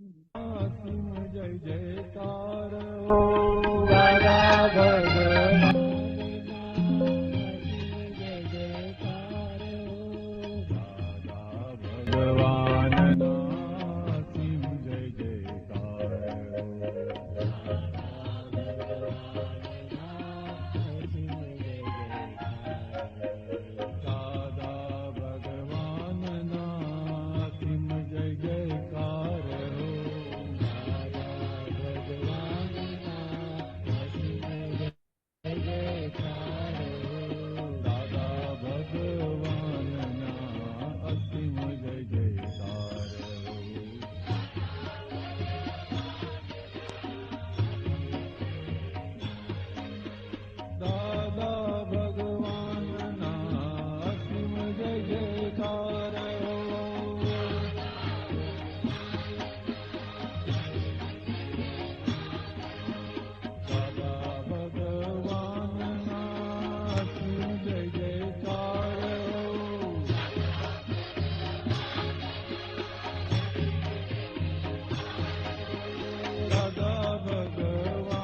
जय जयकार दादा भगवान असीम जय जयकार दादा भगवान असीम जय जयकार दादा भगवान असीम जय जयकार दादा भगवान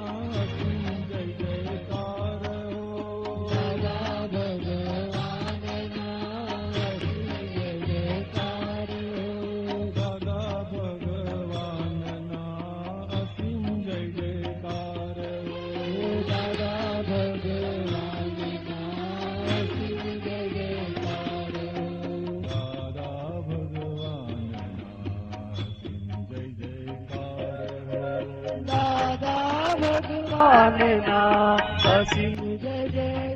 असीम जय जयकार दादा भगवान ना असीम जय जयकार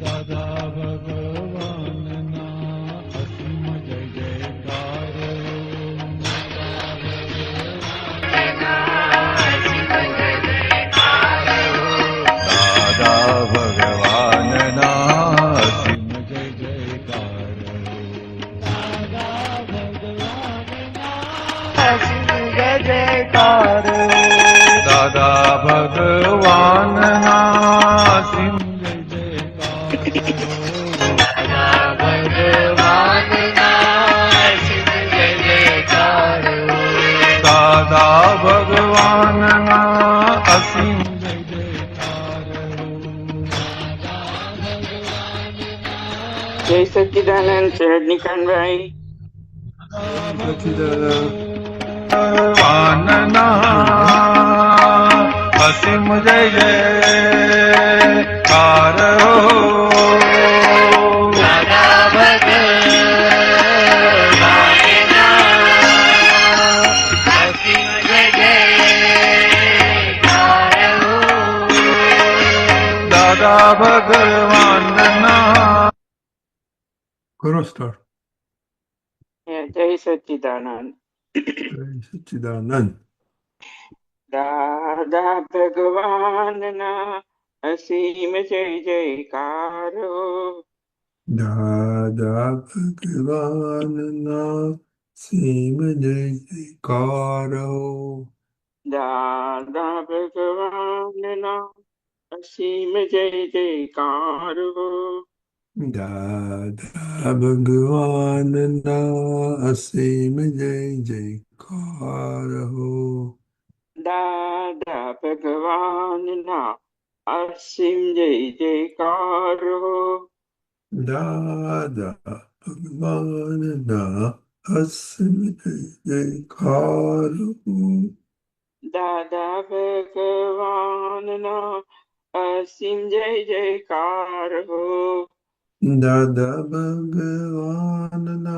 दादा भगवान ना असीम जय जयकार दादा भगवान ना असीम जय जयकार दादा भगवान ना असीम दादा भगवान ना असीम जय जयकार जय सच्चिदानंद रजनीकांतभाई भगवान ना असीम जय जयकार भगवान ना करो स्टार्ट जय सच्चिदानंद जय सच्चिदानंद दादा भगवान ना असीम जय जयकार दादा भगवान ना असीम जय जयकार दादा भगवान ना असीम जय जयकार दादा भगवान ना असीम जय जयकार हो दादा भगवान ना असीम जय जयकार दादा भगवान ना असीम जय जयकार हो दादा भगवान ना असीम जय जयकार हो दादा भगवान ना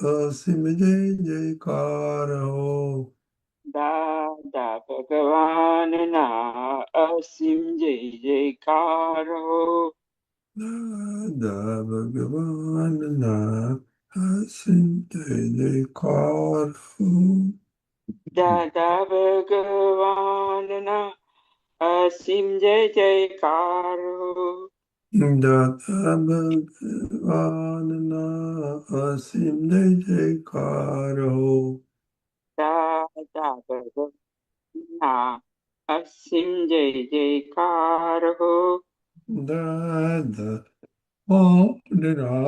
असीम जय जयकार हो दादा भगवान ना असीम जय जयकार हो दादा भगवान ना असीम जय जयकार हो दादा भगवान असीम जय जयकार हो। दाता भगवान ना असीम जय जयकार हो। दादा भगवान ना असीम जय जयकार हो। दादा भगवान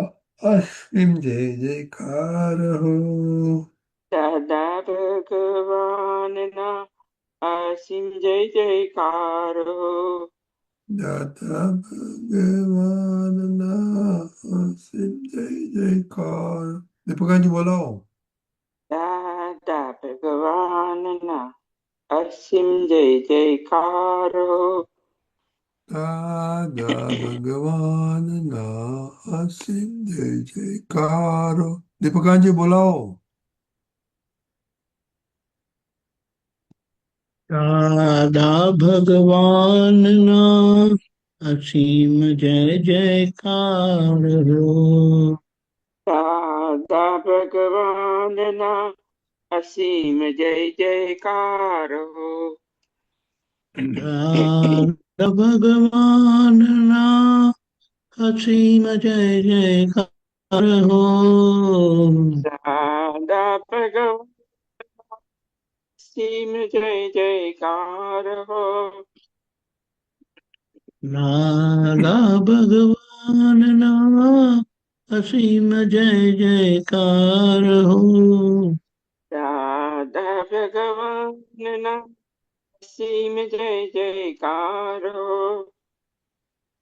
असीम जय जयकार हो। दादा भगवान ना असीम जय जयकार हो। दाता भगवान ना असीम जय जयकार। दीपक जी बोलो। दादा भगवान ना असीम जय जयकार हो। दादा भगवान ना असीम जय जयकार हो। दीपक जी बोलो। दादा भगवान ना असीम जय जयकार हो। दादा भगवान ना असीम जय जयकार हो। दादा भगवान ना असीम जय जयकार हो। दादा भगवान असीम जय जयकार हो। दादा भगवान ना असीम जय जयकार हो। दादा भगवान ना असीम जय जयकार हो।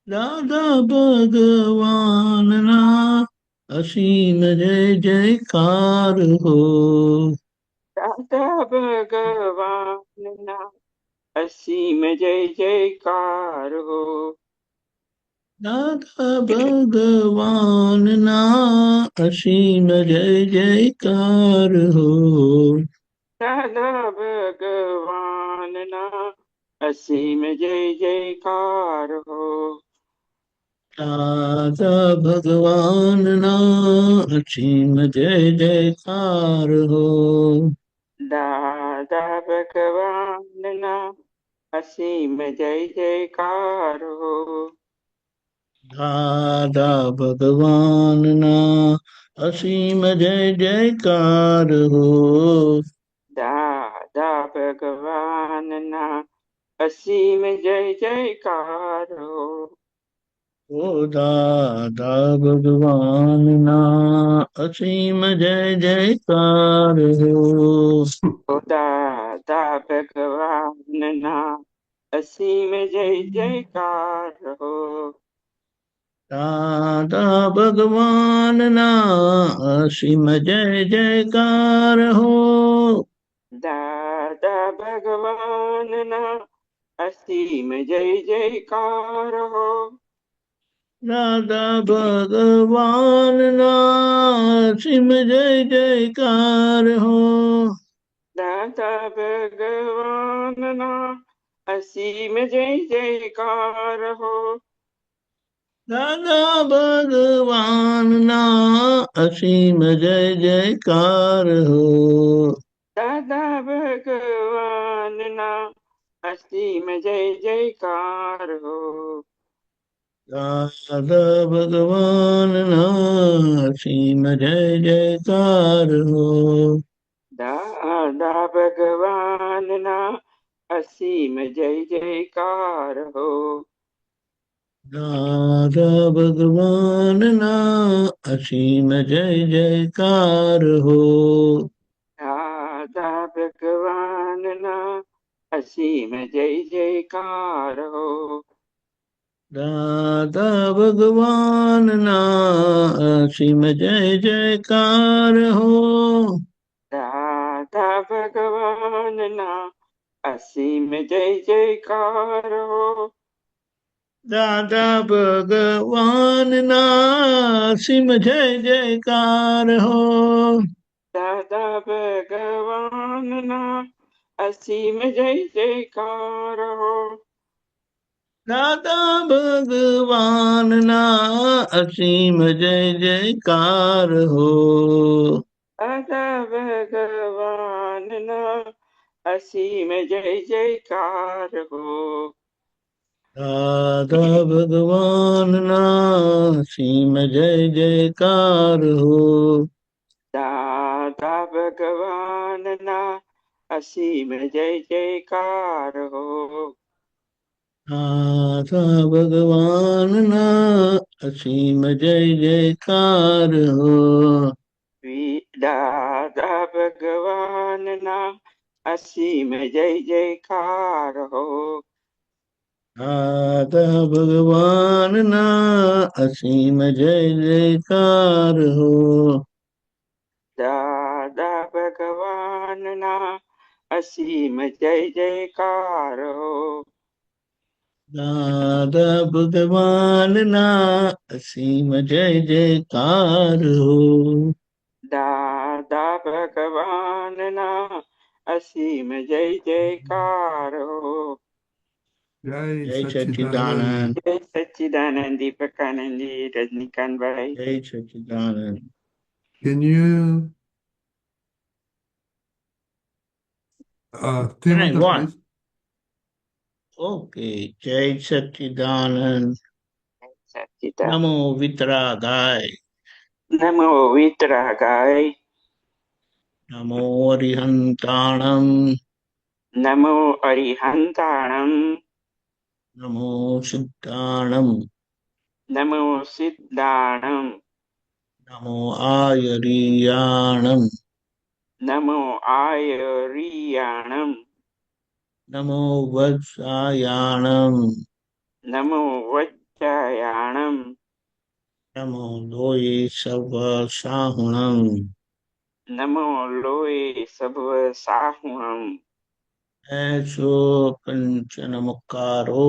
दादा भगवान ना असीम जय जयकार हो। दादा भगवान ना असीम जय जयकार हो। दादा भगवान ना असीम जय जयकार हो। दादा भगवान ना असीम जय जयकार हो। दादा भगवान ना असीम जय जयकार हो। दादा भगवान ना असीम जय जयकार हो। दादा भगवान ना असीम जय जयकार हो। दादा भगवान ना असीम जय जयकार हो। ओ दादा भगवान ना असीम जय जयकार हो। ओ दादा भगवान ना असीम जय जयकार हो। दादा भगवान ना असीम जय जयकार हो। दादा भगवान ना असीम जय जयकार हो। दादा भगवान ना असीम जय जयकार हो। दादा भगवान ना असीम जय जयकार हो। दादा भगवान ना असीम जय जयकार हो। दादा भगवान ना असीम जय जयकार हो। दादा भगवान ना असीम जय जयकार हो। दादा भगवान ना असीम जय जयकार हो। दादा भगवान ना असीम जय जयकार हो। दादा भगवान ना असीम जय जयकार हो। दादा भगवान ना असीम जय जयकार हो। दादा भगवान ना असीम जय जयकार हो। दादा भगवान ना असीम जय जयकार हो। दादा भगवान ना असीम जय जयकार हो। दादा भगवान ना असीम जय जयकार हो। दादा भगवान ना असीम जय जयकार हो। दादा भगवान ना सीम जय जयकार हो। दादा भगवान ना असीम जय जयकार हो। दादा भगवान ना असीम जय जयकार हो। दादा भगवान ना असीम जय जयकार हो। दादा भगवान ना असीम जय जयकार हो। दादा भगवान ना असीम जय जयकार हो। दादा भगवान ना असीम जय जयकार हो। दादा भगवान ना असीम जय जयकार हो। Jai जय Satchidanand. सच्चिदानंद। जय सच्चिदानंद दीपकानंद जी, रजनीकांत भाई। जय सच्चिदानंद। Can you three Correct. mantras, What? please? Okay. जय सच्चिदानंद। सच्चिदानंद। नमो वितरागाय। नमो वितरागाय। नमो अरिहंताणम। नमो अरिहंताणम। नमो सिद्धाणम। नमो सिद्धाणम। नमो आयरियाणम। नमो आयरियाणम। नमो वत्सायाणम। नमो वज्रायाणम। नमो लोये सवसाहुणम। नमो लोये सभव साहुणम। ऐसो पंचनमुक्कारो।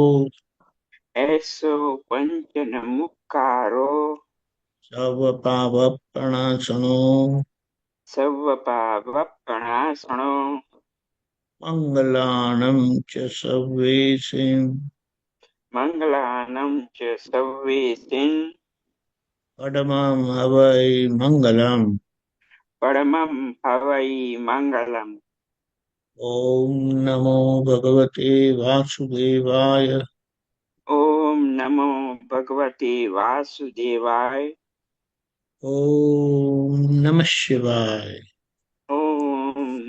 ऐसो पंचन मुक्कारो। सर्वपावप्रणाशनो। सर्वपावप्रणाशनो। मङ्गलानं च सर्वेषां। मङ्गलानं च सर्वेषां। परमं हवै मङ्गलम्। परमं हवै मङ्गलम्। ॐ नमो भगवते वासुदेवाय। ॐ नमो भगवते वासुदेवाय। ॐ नमः शिवाय। ॐ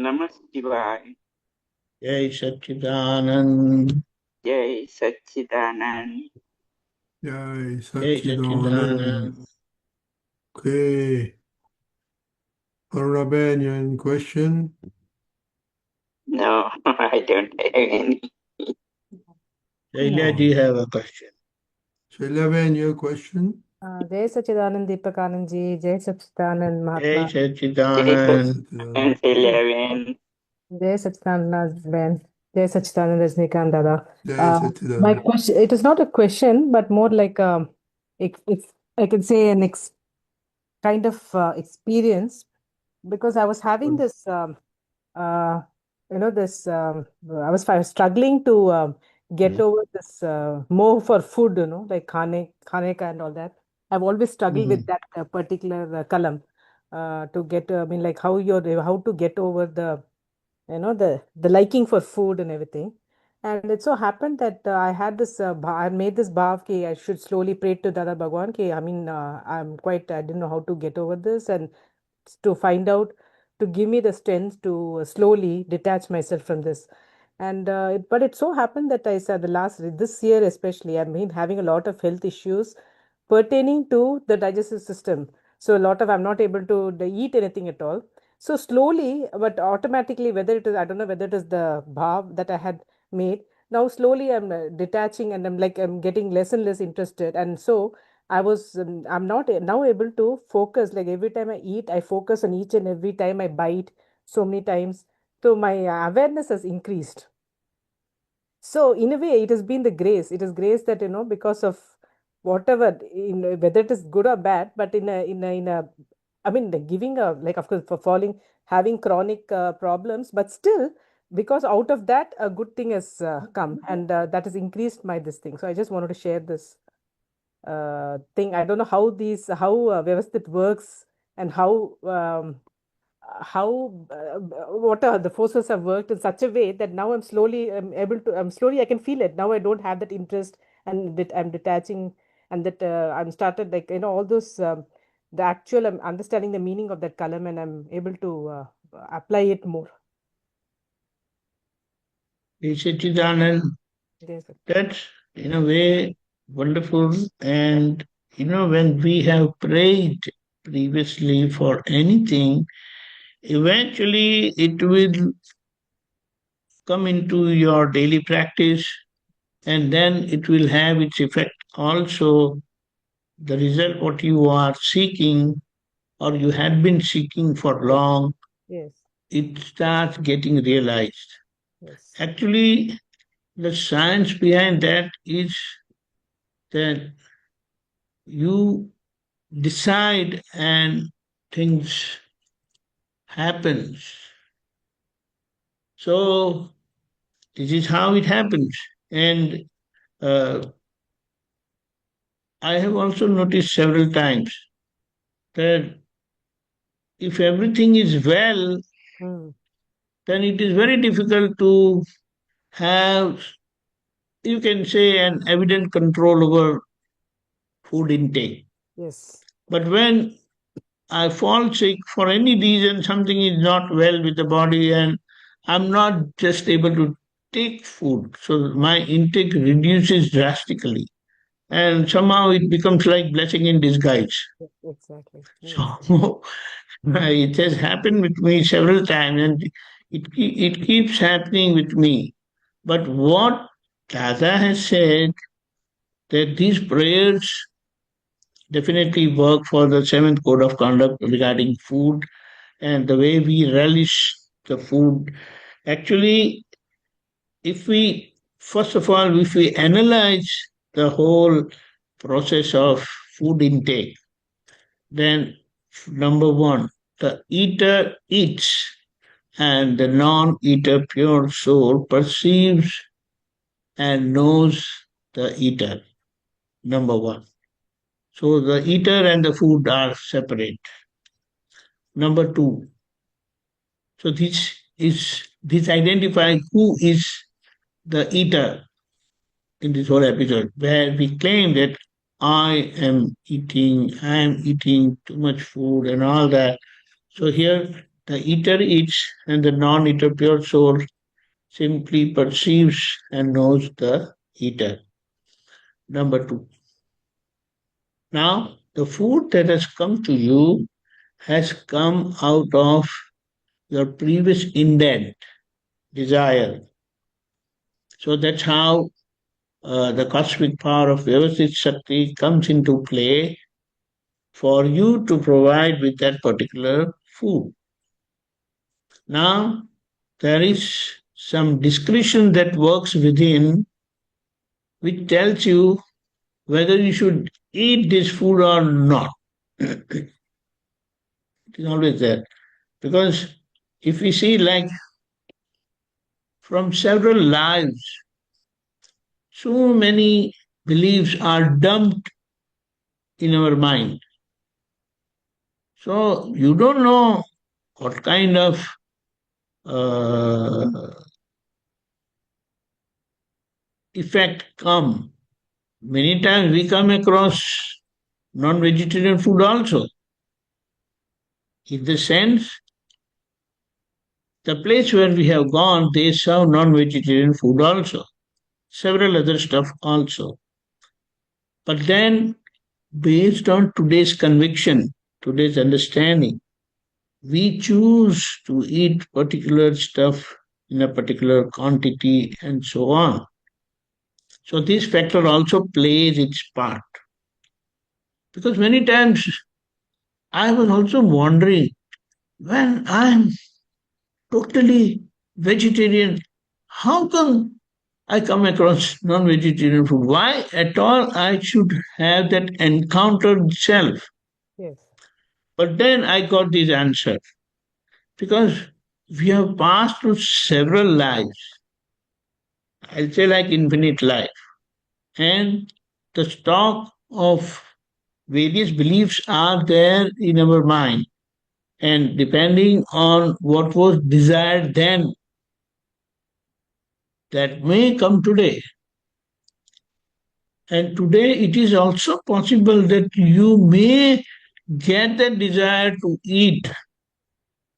नमः शिवाय। जय सच्चिदानंद। जय सच्चिदानंद। Jai जय Satchidanand. Sachchidanand. Okay. Honorable, you any question? No, I don't have any. Shaila ji have a question. Shailaben, your question? जय सच्चिदानंद दीपकानंद जी, जय सच्चिदानंद जय महात्मा, जय Jai सच्चिदानंद। Satchidanand. सच्चिदानंद। जय सच्चिदानंद Ben, जय सच्चिदानंद Rajnikant Dada. Jai My Satchidanand. question, it is not a question, but more like if I can say kind of experience, because I was having this uh, this I was struggling to get over this more for food, like khane ka and all that. I've always struggled with that particular kalam to get I mean, like how to get over the liking for food and everything. And it so happened that I had this I made this bhav ki I should slowly pray to Dada Bhagwan ki I mean, I didn't know how to get over this, and to find out, to give me the strength to slowly detach myself from this. And but it so happened that I said this year especially, I've been having a lot of health issues pertaining to the digestive system. So a lot of I'm not able to eat anything at all. So slowly, but automatically, whether it is, I don't know whether it is the bhav that I had made. Now slowly I'm detaching, and I'm getting less and less interested. And so I'm not now able to focus. Like every time I eat, I focus on each and every time I bite so many times. So my awareness has increased. So in a way, it has been the grace. It is grace that, because of whatever, whether it is good or bad, but I mean, giving a, like, of course, for falling, having chronic problems, but still, because out of that, a good thing has come, and that has increased my this thing. So I just wanted to share this thing. I don't know how Vyavasthit works, and how how what are the forces have worked in such a way that now I can feel it. Now I don't have that interest, and that I'm detaching, and that I'm started, like, all those, the actual, I'm understanding the meaning of that column, and I'm able to apply it more. Satchidanand, Yes, sir. that's in a way wonderful. And when we have prayed previously for anything, eventually it will come into your daily practice, and then it will have its effect also. The result what you are seeking or you had been seeking for long, Yes, it starts getting realized. yes, Actually, the science behind that is that you decide and things happens. So this is how it happens. And uh, I have also noticed several times that if everything is well, mm, then it is very difficult to have, you can say, an evident control over food intake. yes, But when I fall sick for any reason, something is not well with the body, and I'm not just able to take food, so my intake reduces drastically. And somehow it becomes like blessing in disguise. exactly, yes, So it has happened with me several times, and it keeps happening with me. But what Dada has said, that these prayers definitely work for the seventh code of conduct regarding food and the way we relish the food. Actually, if we, first of all, if we analyze the whole process of food intake, then number one, the eater eats and the non eater pure soul perceives and knows the eater. Number one. So the eater and the food are separate. Number two, so this identifies who is the eater in this whole episode, where we claim that I am eating too much food and all that. So here the eater eats and the non-eater pure soul simply perceives and knows the eater. Number two. Now the food that has come to you has come out of your previous intent, desire. So that's how the cosmic power of Vyavasthit Shakti comes into play for you to provide with that particular food. Now, there is some discretion that works within which tells you whether you should eat this food or not. It is always there. Because if we see, like, from several lives, so many beliefs are dumped in our mind. So you don't know what kind of uh, effect come. Many times we come across non-vegetarian food also. In the sense, the place where we have gone, they serve non-vegetarian food also, several other stuff also. But then, based on today's conviction, today's understanding, we choose to eat particular stuff in a particular quantity and so on. So this factor also plays its part. Because many times I was also wondering, when I'm totally vegetarian, how come I come across non-vegetarian food? Why at all I should have that encounter itself? yes, But then I got this answer. Because we have passed through several lives, I'll say like infinite life, and the stock of various beliefs are there in our mind. And depending on what was desired then, that may come today. And today it is also possible that you may get that desire to eat,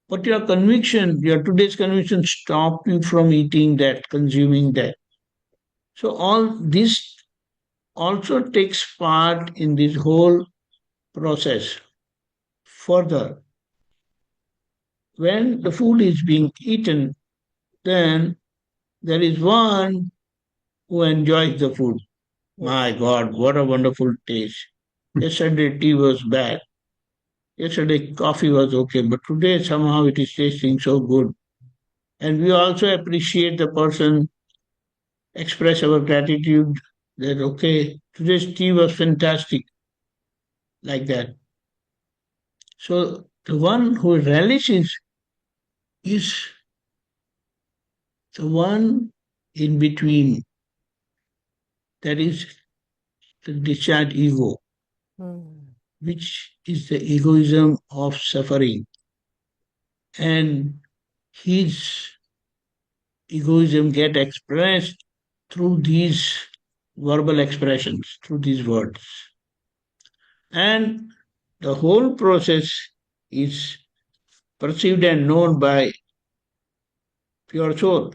but your conviction, your today's conviction, stop you from eating that, consuming that. So all this also takes part in this whole process. Further, when the food is being eaten, then there is one who enjoys the food. My God, what a wonderful taste. Yesterday tea was bad. Yesterday coffee was okay, but today somehow it is tasting so good. And we also appreciate the person, express our gratitude that, okay, today's tea was fantastic, like that. So the one who relishes is the one in between, that is the discharged ego, which is the egoism of suffering. And his egoism get expressed through these verbal expressions, through these words. And the whole process is perceived and known by pure soul,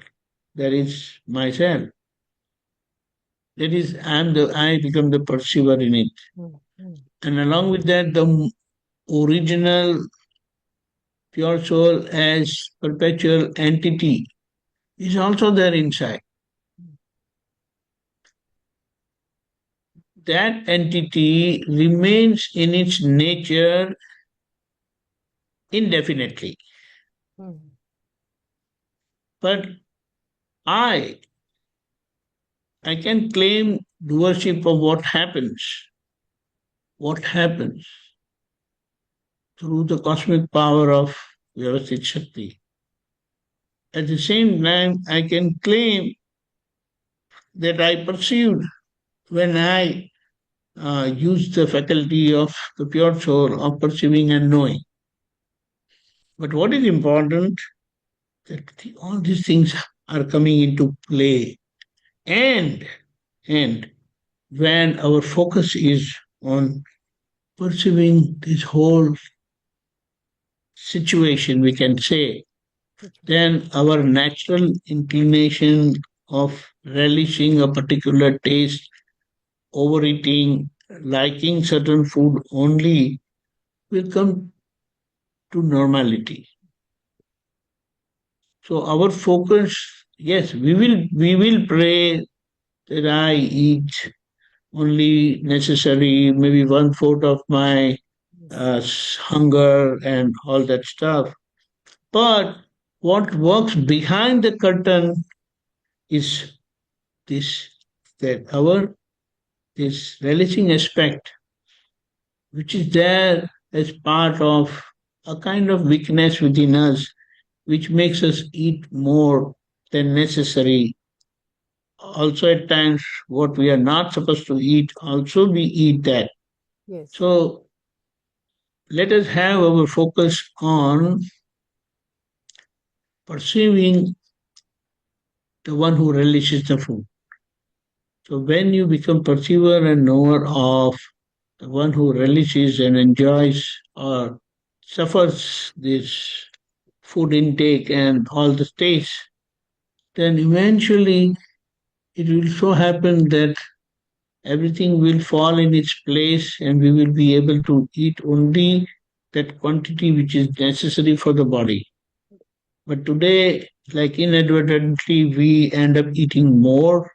that is myself. That is, I become the perceiver in it. And along with that, the original pure soul as perpetual entity is also there inside. That entity remains in its nature indefinitely. But I can claim doership of what happens through the cosmic power of Vyavasthit Shakti. At the same time, I can claim that I perceived when I use the faculty of the pure soul of perceiving and knowing. But what is important, that all these things are coming into play. And when our focus is on perceiving this whole situation, we can say, then our natural inclination of relishing a particular taste, overeating, liking certain food only will come to normality. So our focus, yes, we will pray that I eat only necessary, maybe 1/4 of my hunger and all that stuff. But what works behind the curtain is this, that this relishing aspect, which is there as part of a kind of weakness within us, which makes us eat more than necessary. Also, at times, what we are not supposed to eat, also we eat that. Yes. So, let us have our focus on perceiving the one who relishes the food. So, when you become perceiver and knower of the one who relishes and enjoys or suffers this food intake and all the tastes, then eventually it will so happen that everything will fall in its place and we will be able to eat only that quantity which is necessary for the body. But today, like inadvertently, we end up eating more,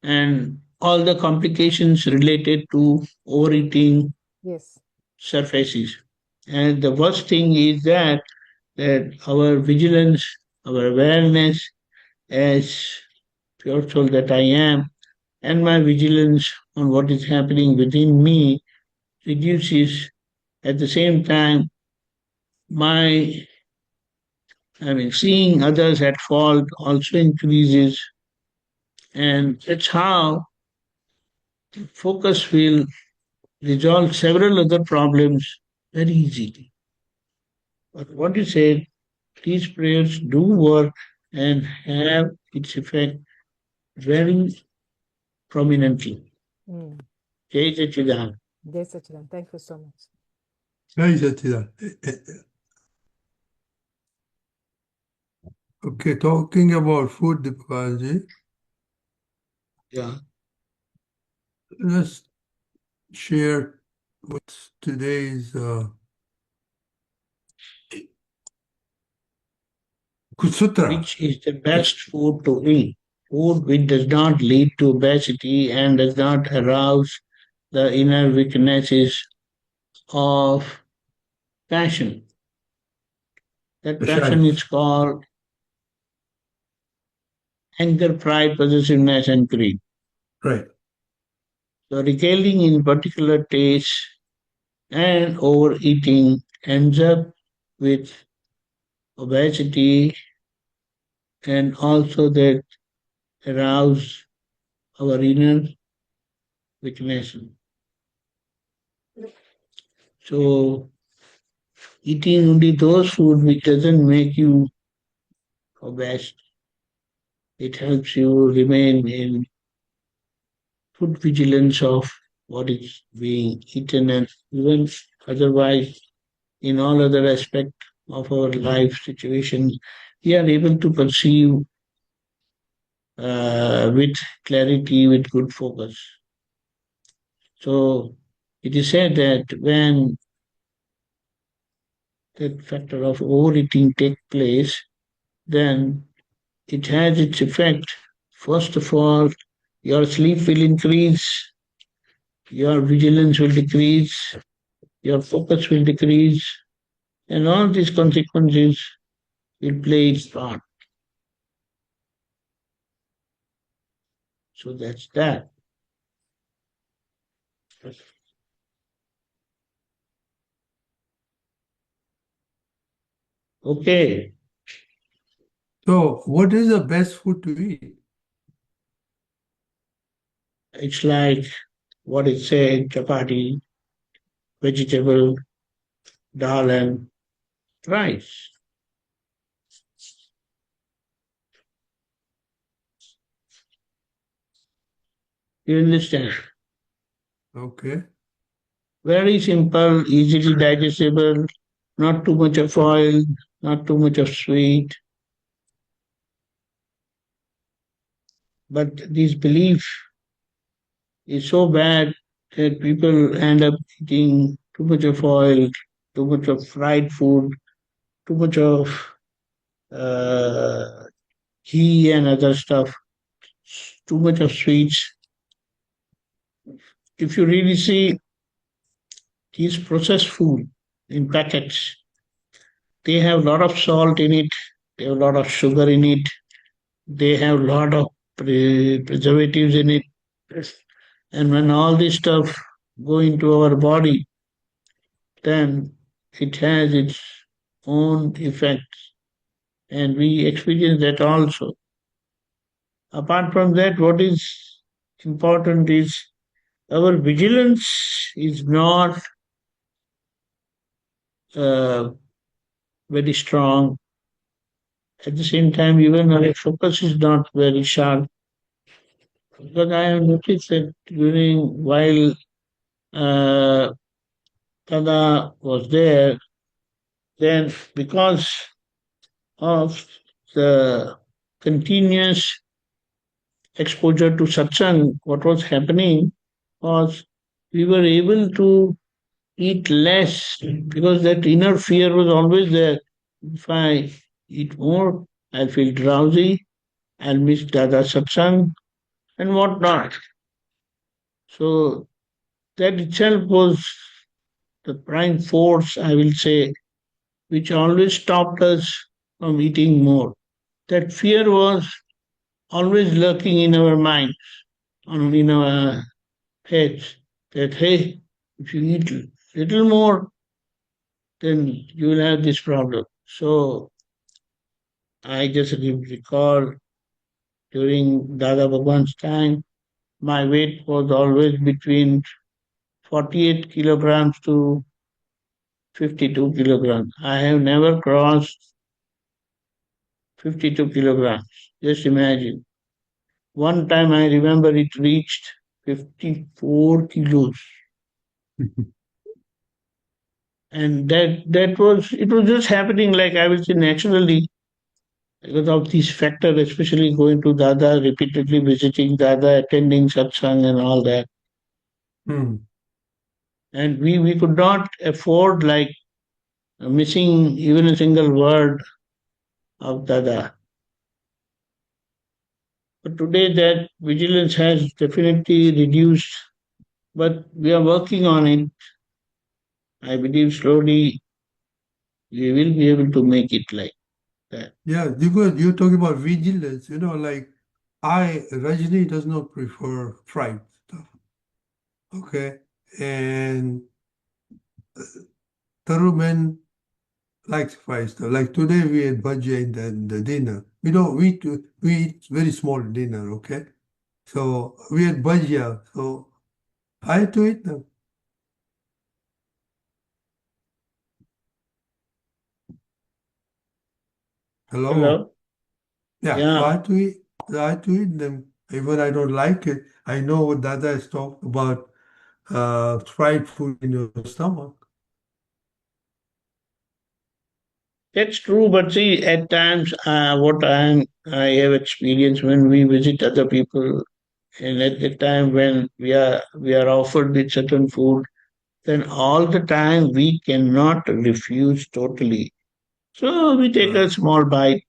and all the complications related to overeating surfaces. And the worst thing is that our vigilance, our awareness as pure soul that I am, and my vigilance on what is happening within me reduces. At the same time, seeing others at fault also increases, and that's how the focus will resolve several other problems very easily. But what you said, these prayers do work and have its effect very prominently. Jai Sachidanand. Jai Sachidanand. Thank you so much. Jai Sachidanand. Okay, talking about food, Deepakanji, Yeah. let's share what's today's Sutra. Which is the best food to eat? Food which does not lead to obesity and does not arouse the inner weaknesses of passion. That passion is called anger, pride, possessiveness, and greed. Right. So regaling in particular taste and overeating ends up with obesity and also that arouse our inner weakness. So eating only those food which doesn't make you obese, it helps you remain in good vigilance of what is being eaten and even otherwise in all other aspects of our life situations, we are able to perceive with clarity, with good focus. So it is said that when that factor of overeating takes place, then it has its effect. First of all, your sleep will increase, your vigilance will decrease, your focus will decrease, and all these consequences will play its part. So that's that. Okay. So, what is the best food to eat? It's like what it said, chapati, vegetable, dal and rice. You understand? Okay. Very simple, easily digestible, not too much of oil, not too much of sweet. But this belief is so bad that people end up eating too much of oil, too much of fried food, too much of uh, ghee and other stuff, too much of sweets. If you really see these processed food in packets, they have a lot of salt in it, they have a lot of sugar in it, they have a lot of preservatives in it. And when all this stuff go into our body, then it has its own effects. And we experience that also. Apart from that, what is important is our vigilance is not uh, very strong. At the same time, even our focus is not very sharp. Because I have noticed that while uh, Dada was there, then because of the continuous exposure to satsang, what was happening was we were able to eat less because that inner fear was always there. If I eat more, I'll feel drowsy, I'll miss Dada satsang, and whatnot. So that itself was the prime force, I will say, which always stopped us from eating more. That fear was always lurking in our minds, in our heads, that hey, if you eat little more, then you will have this problem. So I just recall during Dada Bhagwan's time, my weight was always between 48 kilograms to 52 kilograms. I have never crossed 52 kilograms. Just imagine. One time I remember it reached 54 kilos. And that was, it was just happening, like I will say, naturally, because of these factors, especially going to Dada, repeatedly visiting Dada, attending Satsang and all that. Mm. And we could not afford like missing even a single word of Dada. But today that vigilance has definitely reduced, but we are working on it. I believe slowly we will be able to make it like that. Yeah, you're talking about vigilance, like Rajni does not prefer fried stuff. Okay. And Taruman likes fried stuff. Like today we had bhaji in the dinner. We don't we eat very small dinner, okay? So we had bhajia, so I had to eat them. Hello? Hello? Yeah, so Yeah, I had to eat them. Even I don't like it. I know what Dada has talked about fried food in your stomach. that's true. But see, at times, I have experienced when we visit other people, and at the time when we are offered with certain food, then all the time we cannot refuse totally. So we take a small bite,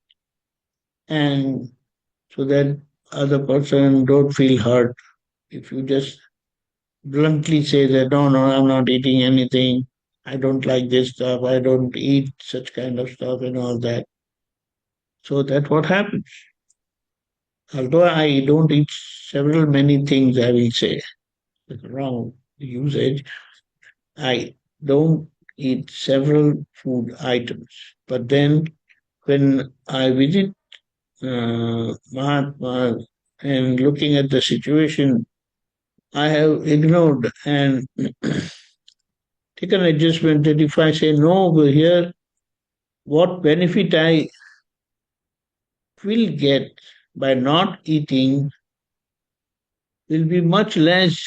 and so that other person don't feel hurt. If you just bluntly say that no, no, I'm not eating anything, I don't like this stuff, I don't eat such kind of stuff and all that. So that's what happens. Although I don't eat several many things, I will say, with wrong usage, I don't eat several food items. But then when I visit Mahatma and looking at the situation, I have ignored and taken adjustment that if I say no over here, what benefit I will get by not eating will be much less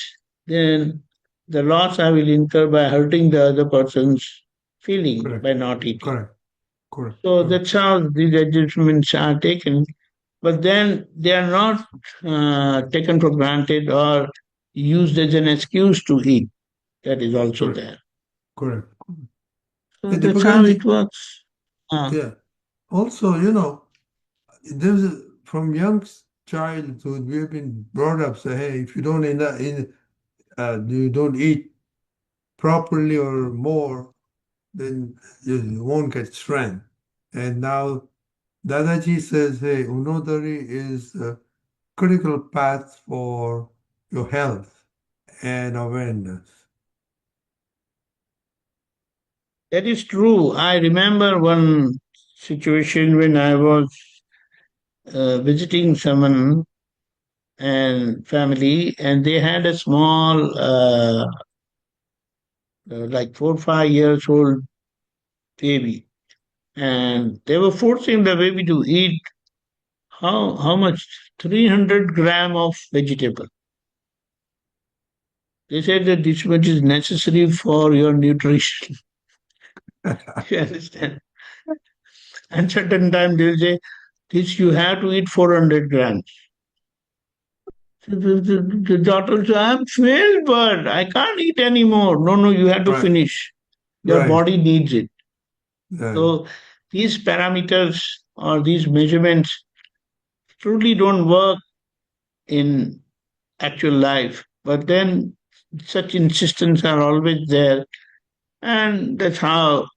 than the loss I will incur by hurting the other person's feeling Correct, by not eating. correct, correct, So correct. that's how these adjustments are taken. But then they are not taken for granted or used as an excuse to eat. That is also Correct, there. correct. So And that's how it Deepakanji, works. yeah. Also, from young childhood, we have been brought up say, hey, if you don't you don't eat properly or more, then you won't get strength. And now Dadaji says, hey, Unodari is a critical path for your health and awareness. That is true. I remember one situation when I was visiting someone and family, and they had a small, like 4 or 5 years old baby, and they were forcing the baby to eat how much 300 gram of vegetable. They said that this much is necessary for your nutrition. You understand? And certain time they'll say this you have to eat 400 grams. So the daughter said, I'm filled, but I can't eat anymore. No, no, you have to Right, finish. Your right, body needs it. right, So these parameters or these measurements truly don't work in actual life. But then such insistence are always there. And that's how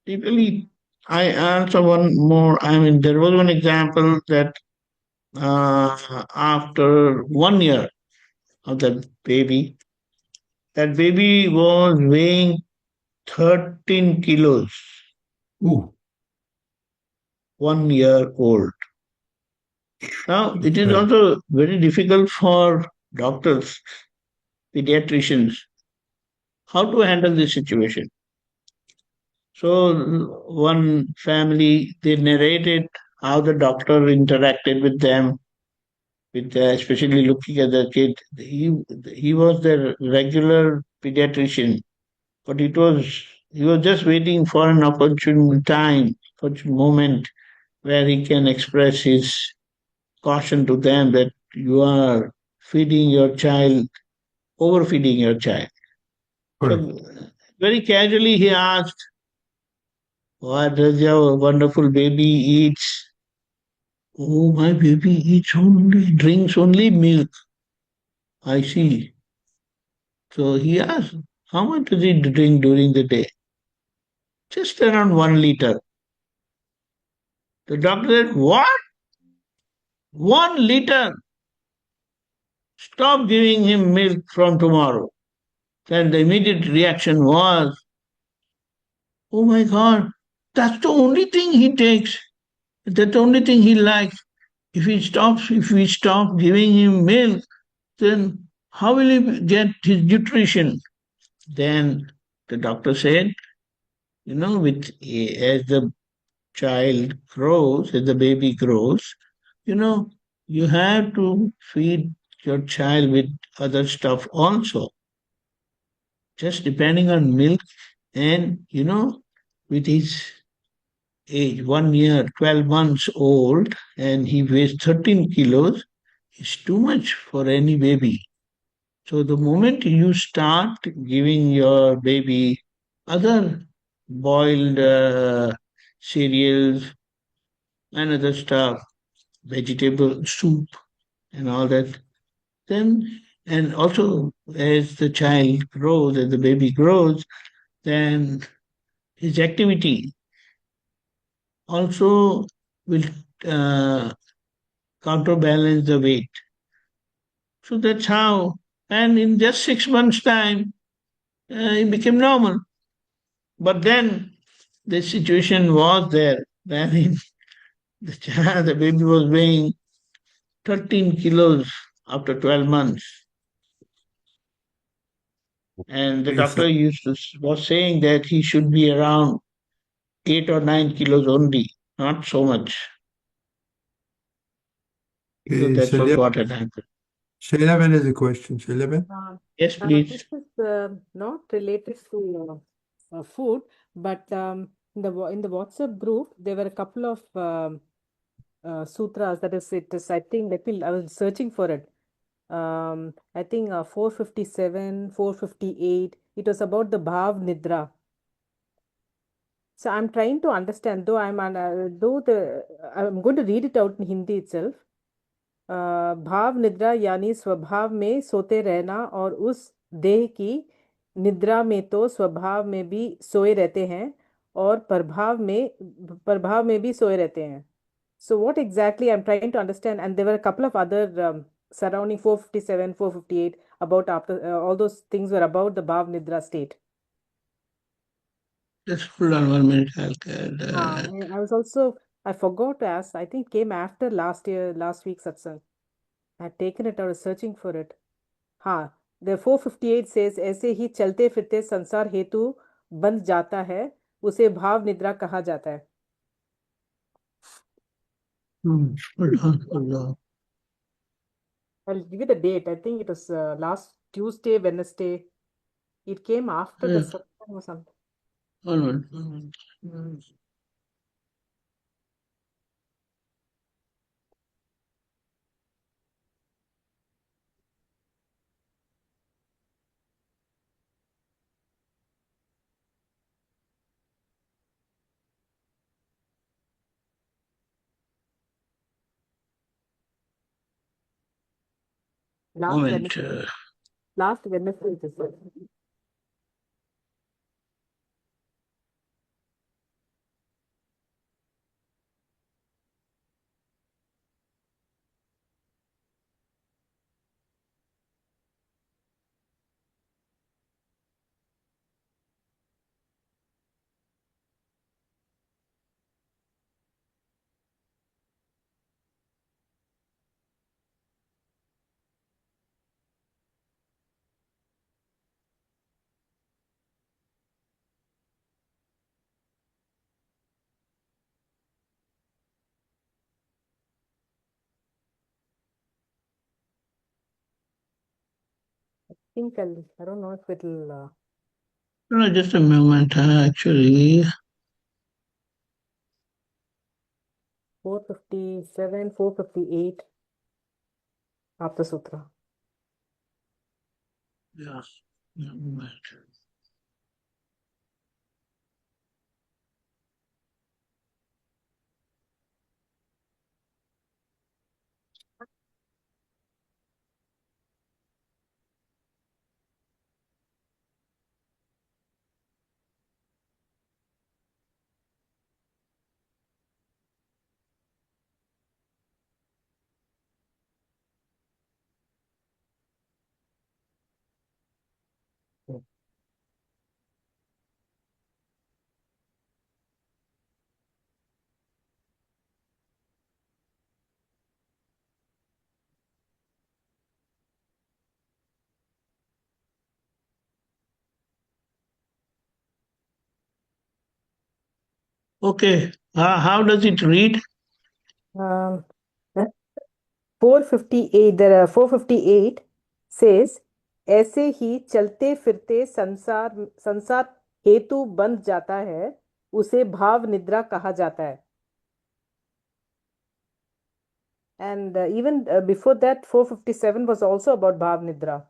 people eat. I answer one more. I mean, there was one example that after 1 year of the baby, that baby was weighing 13 kilos, ooh, 1 year old. Now, it is right, also very difficult for doctors, pediatricians, how to handle this situation. So one family, they narrated how the doctor interacted with them, with especially looking at the kid. He was the regular pediatrician, but he was just waiting for an opportune time, opportune moment where he can express his caution to them that you are feeding your child, overfeeding your child. Correct. So very casually he asked, "What does your wonderful baby eats?" "Oh, my baby drinks only milk." "I see." So he asked, "How much does he drink during the day?" "Just around 1 liter." The doctor said, "What? 1 liter? Stop giving him milk from tomorrow." Then the immediate reaction was, "Oh my God, that's the only thing he takes. That's the only thing he likes. If we stop giving him milk, then how will he get his nutrition?" Then the doctor said, as the child grows, as the baby grows, you know, you have to feed your child with other stuff also. Just depending on milk and, with his age, 1 year, 12 months old, and he weighs 13 kilos, is too much for any baby. So the moment you start giving your baby other boiled cereals and other stuff, vegetable soup and all that, then, and also as the child grows, as the baby grows, then his activity also will uh, counterbalance the weight. So that's how, and in just 6 months' time, it became normal. But then the situation was there, wherein the baby was weighing 13 kilos after 12 months. And the Yes, doctor was saying that he should be around 8 or 9 kilos only, not so much. So okay. that's what had happened. Shailaban has a question. Shailaban? Yes, please. This is not related to food, but in the WhatsApp group, there were a couple of sutras. That is, it is, I think, I was searching for it. I think 457, 458. It was about the Bhav Nidra. So I'm trying to understand, I'm going to read it out in Hindi itself. भाव निद्रा यानी स्वभाव में सोते रहना और उस देह की निद्रा में तो स्वभाव में भी सोए रहते हैं और प्रभाव में भी सोए रहते हैं. So what exactly I'm trying to understand, and there were a couple of other surrounding 457, 458 about after all those things were about the Bhav Nidra state. Just hold on 1 minute. I forgot to ask, I think came after last week's satsang. I had taken it, I was searching for it. हाँ, the 458 says ऐसे ही चलते फिरते संसार हेतु बंध जाता है, उसे भाव निद्रा कहा जाता है. Hold on. I'll give you the date. I think it was last Tuesday, Wednesday. It came after the satsang or something. 1 minute. Moment. Last Wednesday it is. think I don't know if it'll. No, just a moment. Actually, 457, 458 Apta Sutra. yeah. A moment. Okay. How does it read? Um, 458, there are 458 says, ऐसे ही चलते फिरते संसार हेतु बंध जाता है, उसे भाव निद्रा कहा जाता है. And even before that, 457 was also about Bhav Nidra.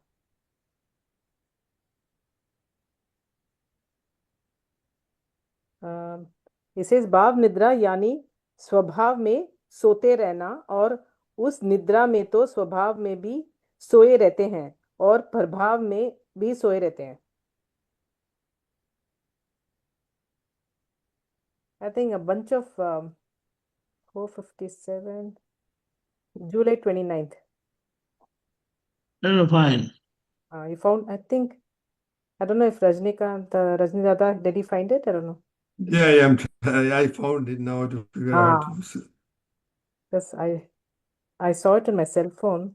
It says भाव निद्रा यानी स्वभाव में सोते रहना, और उस निद्रा में तो स्वभाव में भी सोए रहते हैं और प्रभाव में भी सोए रहते हैं. I think a bunch of 457, July 29th. No, fine. You found, I think, I don't know if Rajnikant, Rajni Dada, did he find it? I don't know. Yeah, I found it now to figure out. Because I saw it on my cell phone.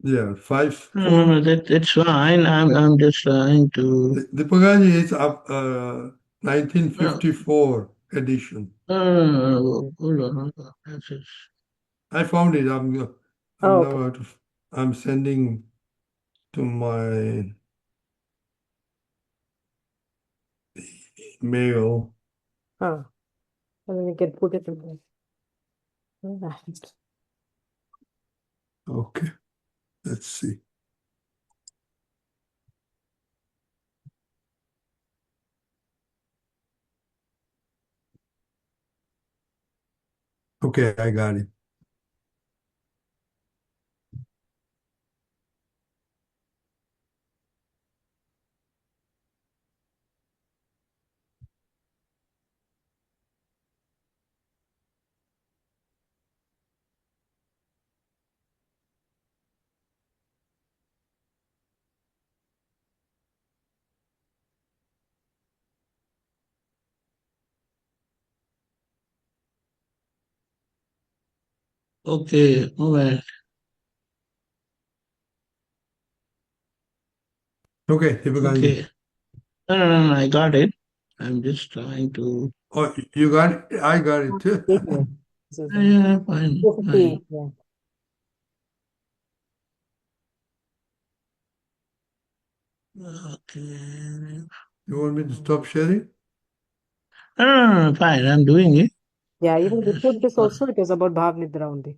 Yeah, 5, 4. No, that's fine. I'm just trying to. Deepakanandji is up 1954 edition. No. Hold on. That's it. I found it. Oh, okay. I'm sending to my mail. And then we can put it in there. Okay, let's see. Okay, I got it. Okay, moment. Okay, Deepakanandji. Okay. No, I got it. I'm just trying to. Oh, you got it? I got it too. Yeah, fine. 458, yeah. Okay. You want me to stop sharing? No, fine. I'm doing it. Yeah, even Yes, before this fine. also, it was about Bhav Nidra only.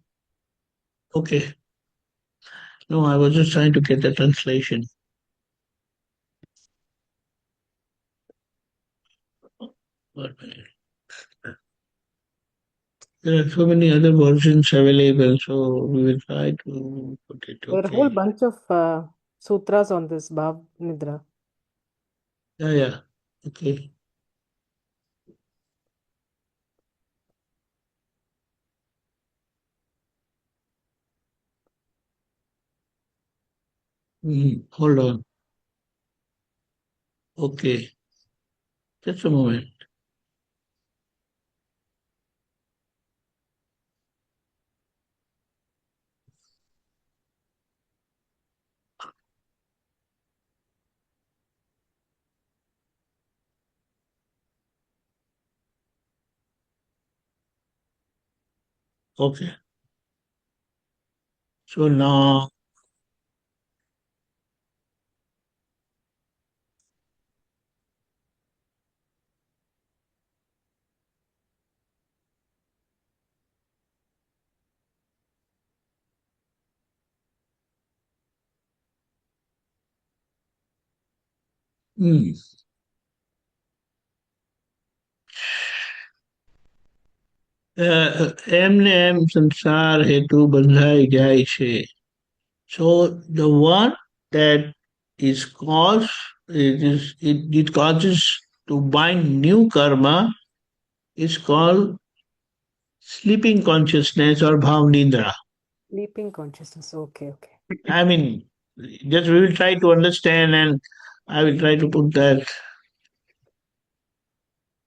Okay. No, I was just trying to get the translation. One minute. There are so many other versions available, so we will try to put it. There are a whole Okay. bunch of sutras on this Bhav Nidra. Yeah. Okay. Hold on. Okay. Just a moment. Okay. So now Hmm. એમને એમ સંસાર હેતુ બંધાઈ જાય છે. So the one that is cause, it causes to bind new karma is called sleeping consciousness or Bhave Nindra. Sleeping consciousness. Okay, okay. I mean, just we will try to understand and I will try to put that.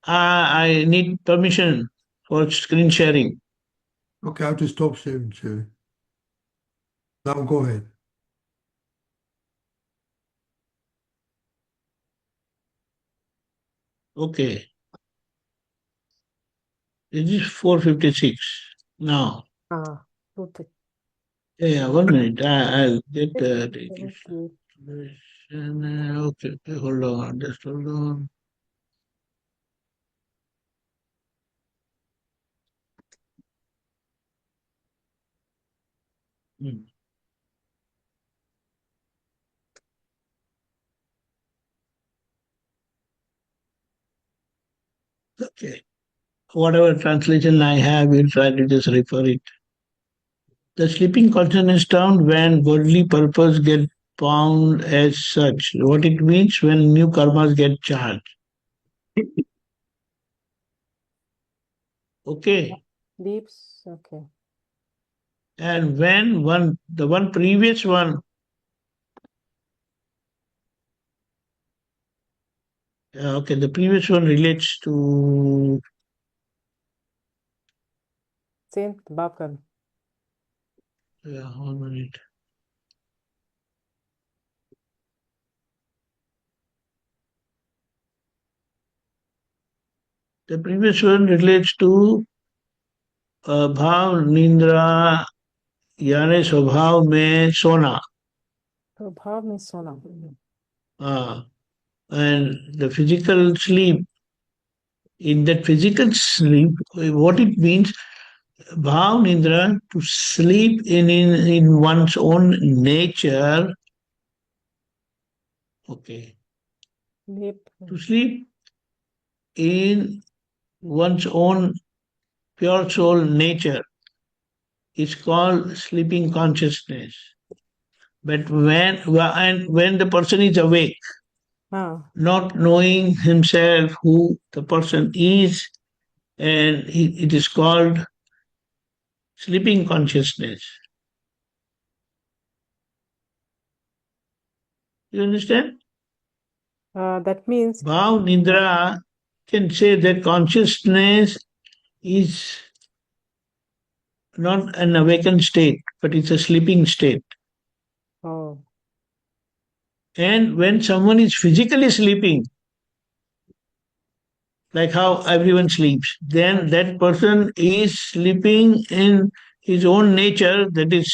I need permission for screen sharing. Okay, I'll just stop sharing, sharing. Now go ahead. Okay. It is 4:56 now. Good. Yeah, 1 minute. I'll get Okay. okay, hold on. Just hold on. Hmm. Okay. Whatever translation I have, we'll try to just refer it. The sleeping consciousness is termed when worldly purpose get bound as such. What it means when new karmas get charged. Okay. Deeps. Okay. And when the one previous one, okay, the previous one relates to, Saint Bhagwan. yeah, 1 minute. The previous one relates to भाव निंद्रा यानी स्वभाव में सोना. Bhav means sona. And the physical sleep, in that physical sleep, what it means, Bhav Nindra, to sleep in one's own nature, okay, to sleep in one's own pure soul nature is called sleeping consciousness. But when the person is awake, not knowing himself who the person is, and it is called sleeping consciousness. You understand? That means Bhav Nindra can say that consciousness is not an awakened state, but it's a sleeping state. oh, And when someone is physically sleeping, like how everyone sleeps, then that person is sleeping in his own nature, that is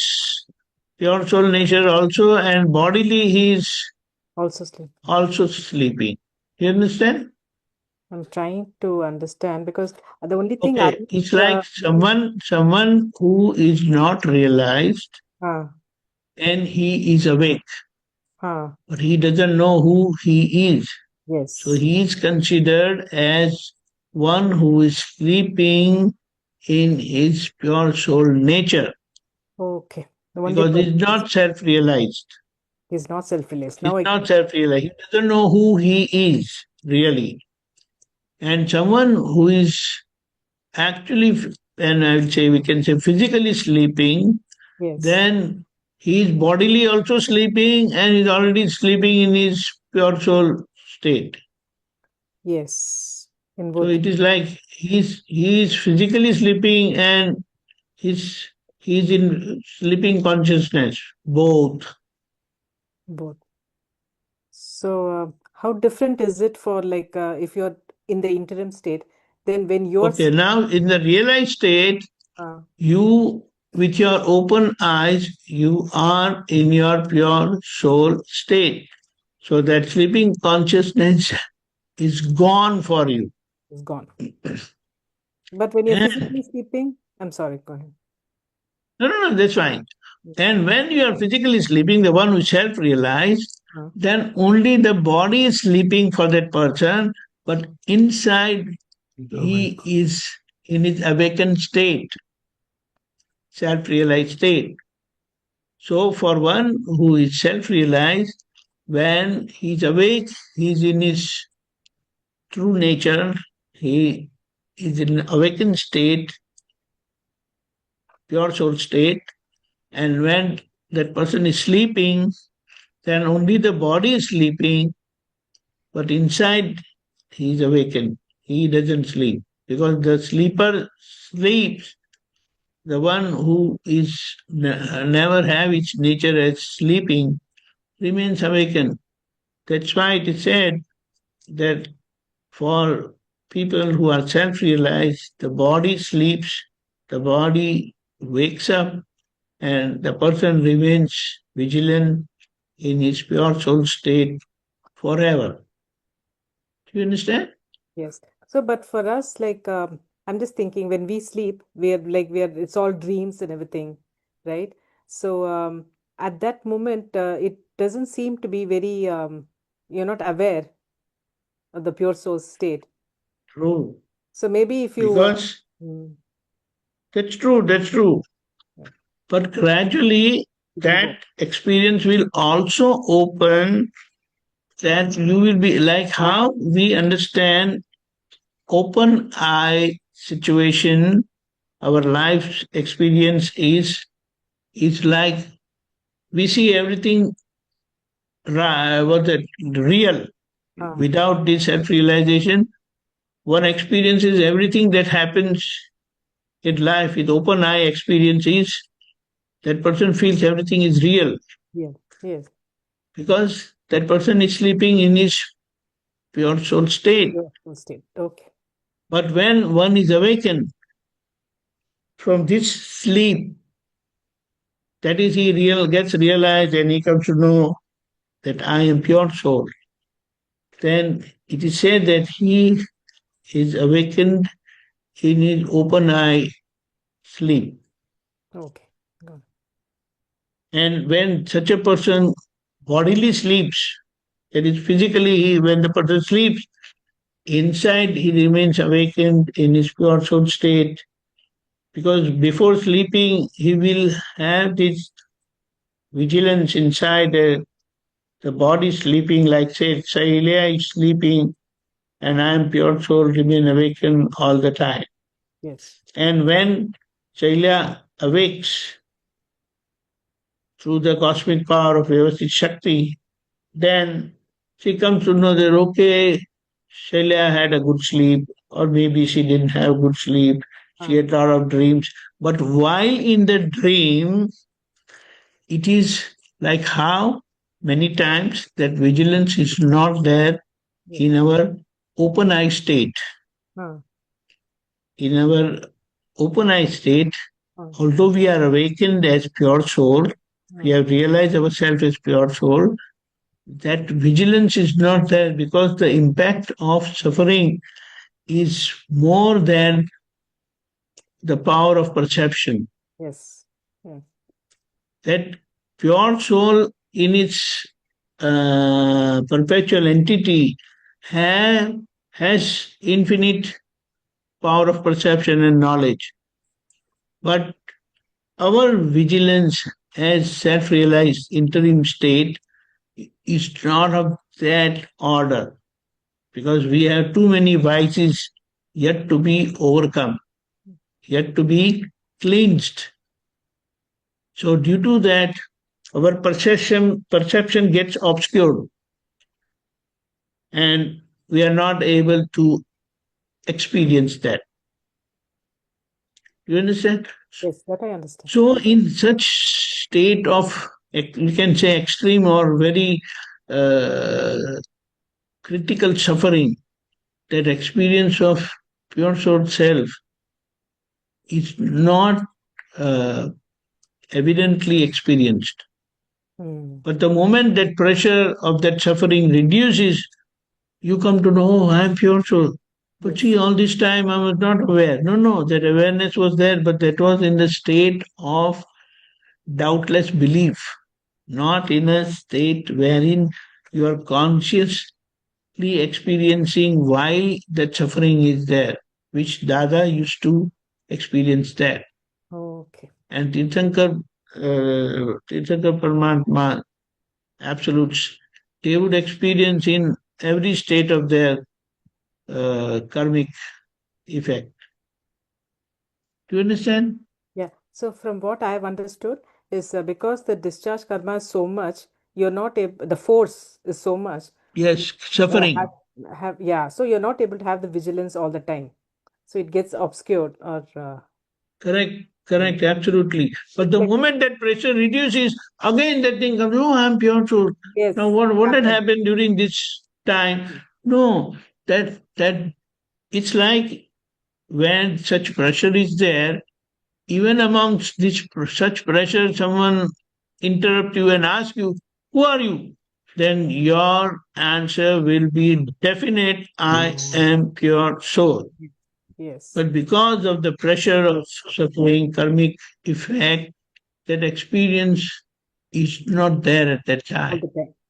pure soul nature also, and bodily he is also sleeping. You understand? I'm trying to understand because the only thing Okay, it's like someone who is not realized and he is awake, but he doesn't know who he is. yes. So he is considered as one who is sleeping in his pure soul nature. Okay. Because he's not self-realized. He's not self-realized. He's not self-realized. He doesn't know who he is really. And someone who is actually, and I would say we can say physically sleeping, then he is bodily also sleeping and is already sleeping in his pure soul state. Yes. So it is like he is physically sleeping and he's in sleeping consciousness, both. So how different is it for like if you're in the interim state, then when you're Okay, now in the realized state, you with your open eyes, you are in your pure soul state. So that sleeping consciousness is gone for you. It's gone. But when you're physically sleeping, I'm sorry, go ahead. No, that's fine. And when you are physically sleeping, the one who self-realized, then only the body is sleeping for that person, but inside he is in his awakened state, self-realized state. So for one who is self-realized, when he is awake, he is in his true nature, he is in awakened state, pure soul state, and when that person is sleeping, then only the body is sleeping, but inside he is awakened. He doesn't sleep because the sleeper sleeps. The one who is never have its nature as sleeping remains awakened. That's why it is said that for people who are self-realized, the body sleeps, the body wakes up, and the person remains vigilant in his pure soul state forever. Do you understand? Yes. So, but for us, like, I'm just thinking when we sleep, it's all dreams and everything, right? So, at that moment, it doesn't seem to be very, you're not aware of the pure soul state. True. So maybe if you, Because that's true. But gradually, that experience will also open that you will be like how we understand open eye situation. Our life experience is like we see everything real without this self-realization. One experiences everything that happens in life with open eye experience is that person feels everything is real. Yes. Because that person is sleeping in his pure soul state. Okay. But when one is awakened from this sleep, that is, he gets realized and he comes to know that I am pure soul. Then it is said that he is awakened in his open eye sleep. Okay. And when such a person bodily sleeps, that is physically, when the person sleeps, inside he remains awakened in his pure soul state. Because before sleeping, he will have this vigilance inside the body sleeping, like say, Sailya is sleeping, and I am pure soul, remain awakened all the time. Yes. And when Sailya awakes through the cosmic power of Vyavasthit Shakti, then she comes to know that, okay, Shailya had a good sleep, or maybe she didn't have good sleep, she had a lot of dreams. But while in the dream, it is like how many times that vigilance is not there in our open eye state. In our open eye state, although we are awakened as pure soul, we have realized ourselves as pure soul, that vigilance is not there because the impact of suffering is more than the power of perception. Yes. That pure soul in its perpetual entity has infinite power of perception and knowledge. But our vigilance as self-realized interim state is not of that order because we have too many vices yet to be overcome, yet to be cleansed. So due to that, our perception gets obscured and we are not able to experience that. You understand? Yes, that I understand. So in such state of, we can say, extreme or very critical suffering, that experience of pure soul self is not evidently experienced. But the moment that pressure of that suffering reduces, you come to know, oh, I am pure soul. But see, all this time I was not aware. No, that awareness was there, but that was in the state of doubtless belief. not in a state wherein you are consciously experiencing why that suffering is there, which Dada used to experience that. Okay. And Tirthankar Paramatma, absolutes, they would experience in every state of their karmic effect. Do you understand? Yeah. So from what I have understood is because the discharge karma is so much, you're not able, the force is so much. Yes, suffering. Yeah. So you're not able to have the vigilance all the time. So it gets obscured or. Correct, absolutely. But the moment that pressure reduces, again that thing comes, oh, I'm pure soul. Yes. Now what had happened during this time? No, that it's like when such pressure is there, even amongst this such pressure, someone interrupt you and ask you, who are you? Then your answer will be definite, I am pure soul. Yes. But because of the pressure of suffering, karmic effect, that experience is not there at that time.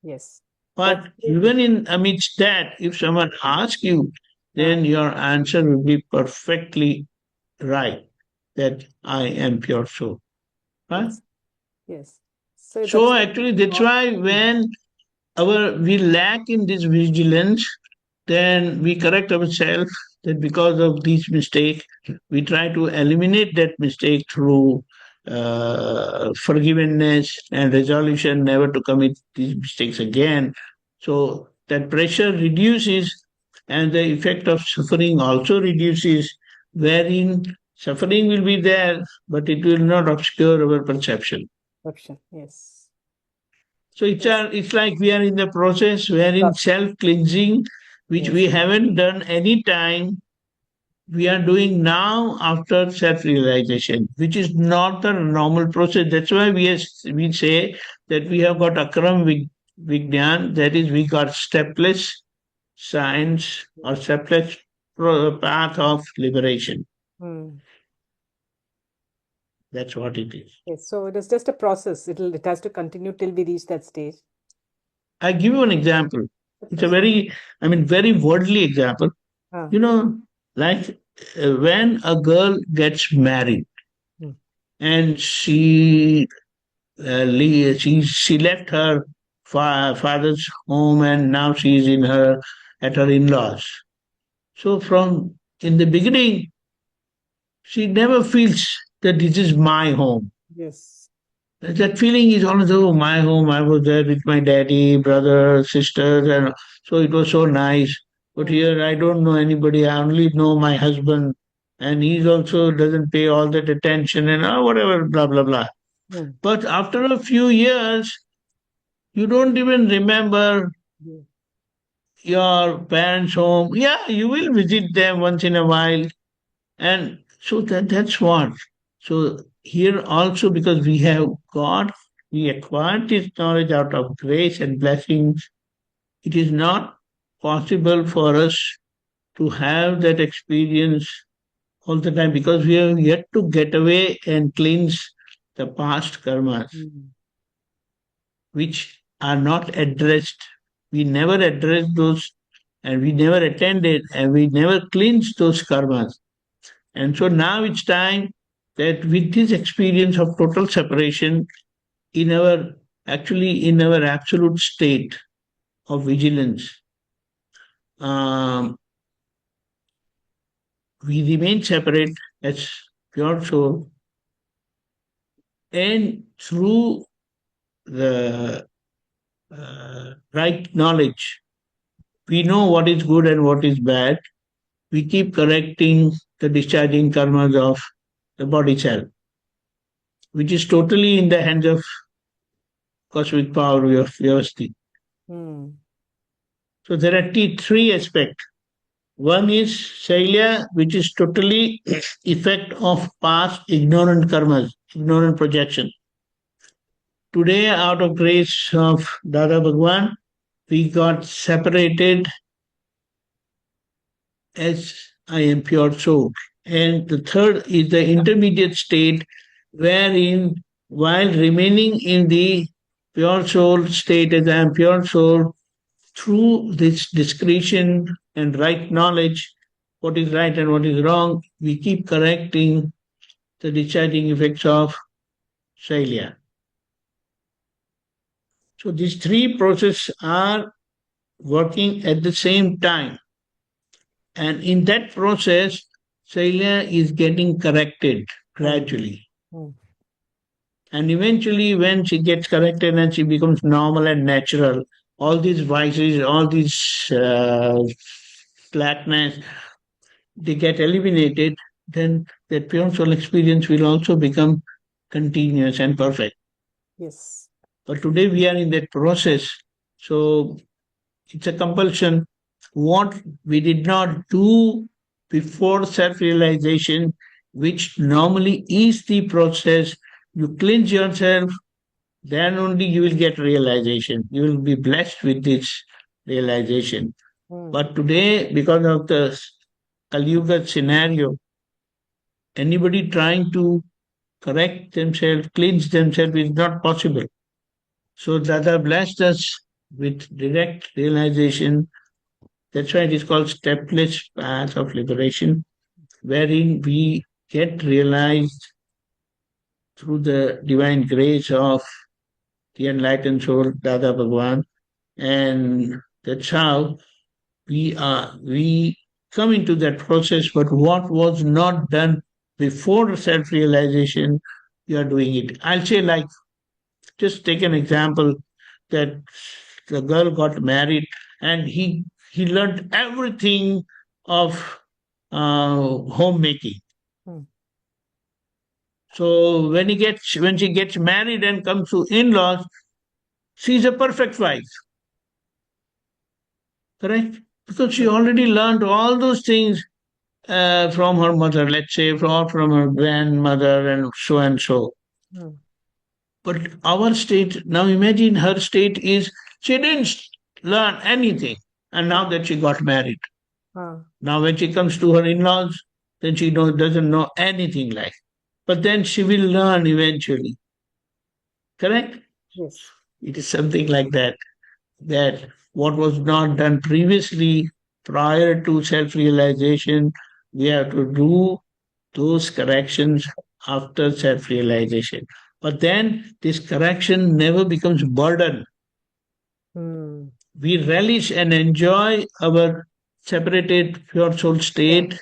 Yes. But even in amidst that, if someone asks you, then your answer will be perfectly right, that I am pure soul. Huh? Yes. So actually, that's why when we lack in this vigilance, then we correct ourselves that because of these mistakes, we try to eliminate that mistake through forgiveness and resolution never to commit these mistakes again. So that pressure reduces and the effect of suffering also reduces, wherein suffering will be there, but it will not obscure our perception. Yes. So it's like we are in the process wherein self-cleansing, which we haven't done any time, we are doing now after self-realization, which is not a normal process. That's why we say that we have got akram vigyan, that is, we got stepless science or stepless path of liberation. That's what it is. Yes, so it is just a process. It has to continue till we reach that stage. I give you an example. It's a very worldly example. You know, like when a girl gets married and she left her father's home and now she is at her in-laws. So from in the beginning, she never feels that this is my home. Yes. That feeling is always, oh, my home. I was there with my daddy, brother, sisters, and so it was so nice. But here I don't know anybody. I only know my husband, and he also doesn't pay all that attention and whatever, blah blah blah. But after a few years, you don't even remember your parents' home. Yeah, you will visit them once in a while, and so that's what. So here also, because we acquired this knowledge out of grace and blessings, it is not possible for us to have that experience all the time because we have yet to get away and cleanse the past karmas, which are not addressed. We never addressed those and we never attended and we never cleansed those karmas. And so now it's time that with this experience of total separation in our absolute state of vigilance, we remain separate as pure soul, and through the right knowledge, we know what is good and what is bad. We keep correcting the discharging karmas of the body cell, which is totally in the hands of cosmic power of Vyavasthit. So there are three aspects. One is Shailya, which is totally effect of past ignorant karmas, ignorant projection. Today, out of grace of Dada Bhagwan, we got separated as I am pure soul. And the third is the intermediate state, wherein while remaining in the pure soul state as I am pure soul, through this discretion and right knowledge, what is right and what is wrong, we keep correcting the discharging effects of Shailya. So these three processes are working at the same time. And in that process, Shailya is getting corrected gradually. And eventually, when she gets corrected and she becomes normal and natural, all these vices, all these slackness, they get eliminated, then that pure soul experience will also become continuous and perfect. Yes. But today we are in that process. So it's a compulsion. What we did not do before self-realization, which normally is the process, you cleanse yourself, then only you will get realization. You will be blessed with this realization. But today, because of the Kali Yuga scenario, anybody trying to correct themselves, cleanse themselves is not possible. So Dada blessed us with direct realization. That's why it is called stepless path of liberation, wherein we get realized through the divine grace of the enlightened soul, Dada Bhagwan. And that's how we come into that process. But what was not done before self-realization, you are doing it. I'll say, like, just take an example that the girl got married and he learned everything of homemaking. So when she gets married and comes to in-laws, she's a perfect wife. Correct? Because she already learned all those things from her mother, let's say, from her grandmother and so and so. But our state, now imagine her state is, she didn't learn anything. And now that she got married. Now when she comes to her in-laws, then she doesn't know anything like. But then she will learn eventually. Correct? Yes. It is something like that. That what was not done previously, prior to self-realization, we have to do those corrections after self-realization. But then this correction never becomes burden. We relish and enjoy our separated pure soul state.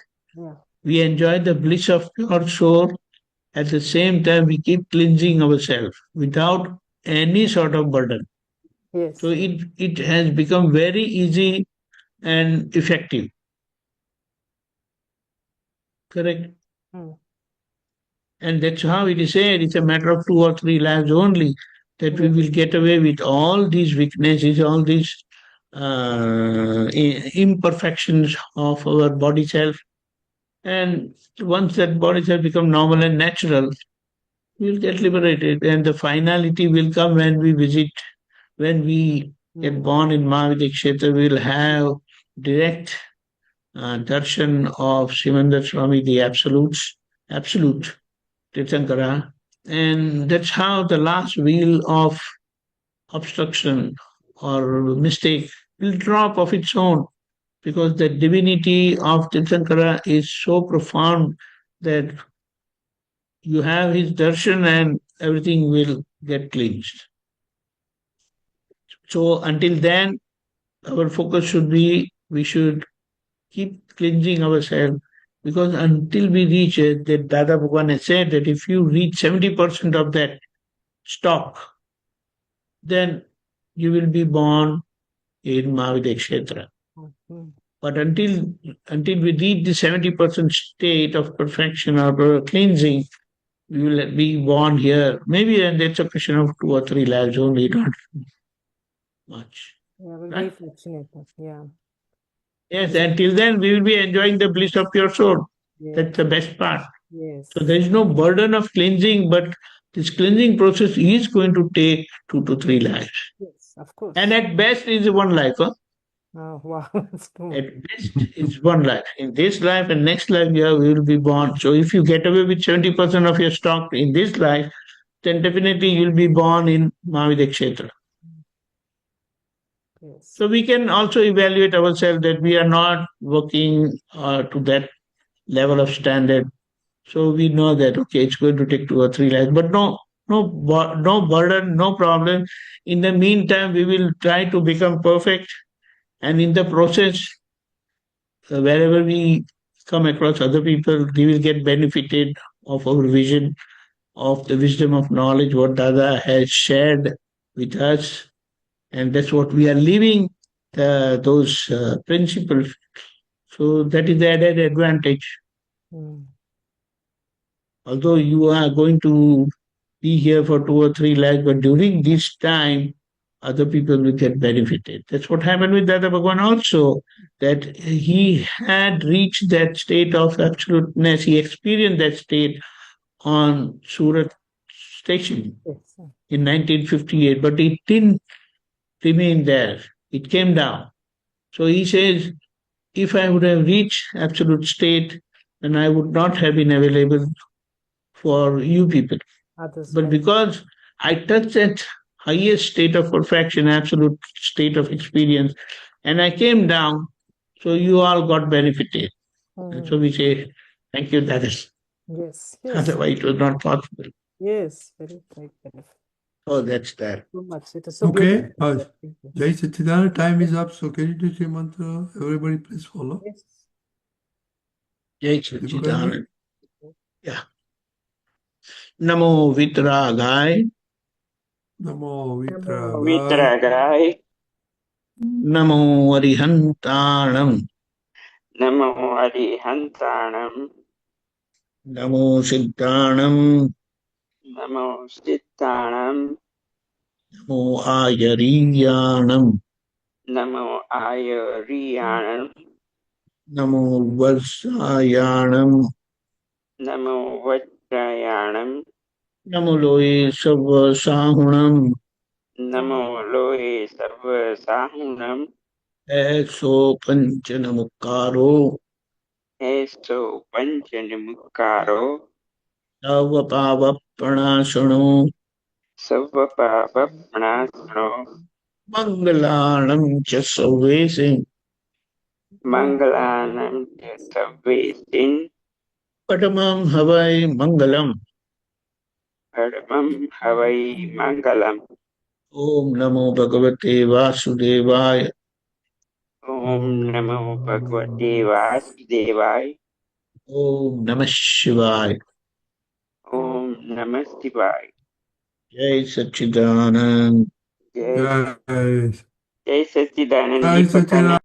We enjoy the bliss of pure soul. At the same time, we keep cleansing ourselves without any sort of burden. Yes. So it has become very easy and effective. Correct? And that's how it is said, it's a matter of 2 or 3 lives only that we will get away with all these weaknesses, all these imperfections of our body self. And once that body self become normal and natural, we'll get liberated. And the finality will come when we visit, when we get born in Mahavidya Kshetra, we'll have direct darshan of Srimandar Swami, the absolute Tirthankara. And that's how the last wheel of obstruction or mistake will drop of its own, because the divinity of Tirthankara is so profound that you have his darshan and everything will get cleansed. So until then, our focus should be, we should keep cleansing ourselves, because until we reach it, that Dada Bhagwan has said that if you reach 70% of that stock, then you will be born in Mahavidya Kshetra. But until we reach the 70% state of perfection or cleansing, we will be born here. Maybe, and that's a question of 2 or 3 lives only, not much. Yeah, we're Right? very fortunate. Yeah. Yes, until then we will be enjoying the bliss of pure soul. Yes. That's the best part. Yes. So there is no burden of cleansing, but this cleansing process is going to take 2 to 3 lives. Yes, of course. And at best is 1 life. Huh? Oh, wow. That's too much. At best is 1 life. In this life and next life, we will be born. So if you get away with 70% of your stock in this life, then definitely you'll be born in Mahavida Kshetra. Yes. So we can also evaluate ourselves that we are not working to that level of standard. So we know that, okay, it's going to take 2 or 3 lives, but no burden, no problem. In the meantime, we will try to become perfect. And in the process, wherever we come across other people, they will get benefited of our vision, of the wisdom of knowledge, what Dada has shared with us. And that's what we are living, those principles. So that is the added advantage. Mm. Although you are going to be here for 2 or 3 lakhs, but during this time, other people will get benefited. That's what happened with Dada Bhagwan also, that he had reached that state of absoluteness. He experienced that state on Surat station Yes. in 1958, but it didn't remain there. It came down. So he says, if I would have reached absolute state, then I would not have been available for you people. Others, But right. because I touched that highest state of perfection, absolute state of experience, and I came down, so you all got benefited. And so we say, thank you, that is. Yes, yes, Otherwise, it was not possible. yes, very right. Oh, that's that. So much. It is so Okay, beautiful. Thank you. Jai Satchidananda, time is up. So can you do Sri Mantra? Everybody please follow. Yes. Jai Deepakanandji? Satchidanand. Yeah. Namo Vitragay. Namo Vitragaya. Vitragai, Namo Arihantanam. Namo Arihantanam, Namo Siddhanam. Namo Sittanam, Namo Ayariyanam. Namo Ayariyanam, Namo Varsayanam. Namo Vajrayanam, Namo Loe Sava Sahunam. Namo Loe Sarva Sahunam, Eso Panchanamukaro. Eso Panchanimukkaro, Sava Pava Pranashano. Savapapa Pranasano, Mangalanam Chasavese. Mangalanam Sabvesin, Padamam Havai Mangalam. Paramam Havai Mangalam, Om Namo Bhagavate Vasudevaya. Om Namo Bhagavate Vasudevaya, Om Namah Shivaya. Om Namah Shivaya. Jai Satchidanand. Jai Jai Jai Satchidanand Jai Deepakanandji. Satchidananda.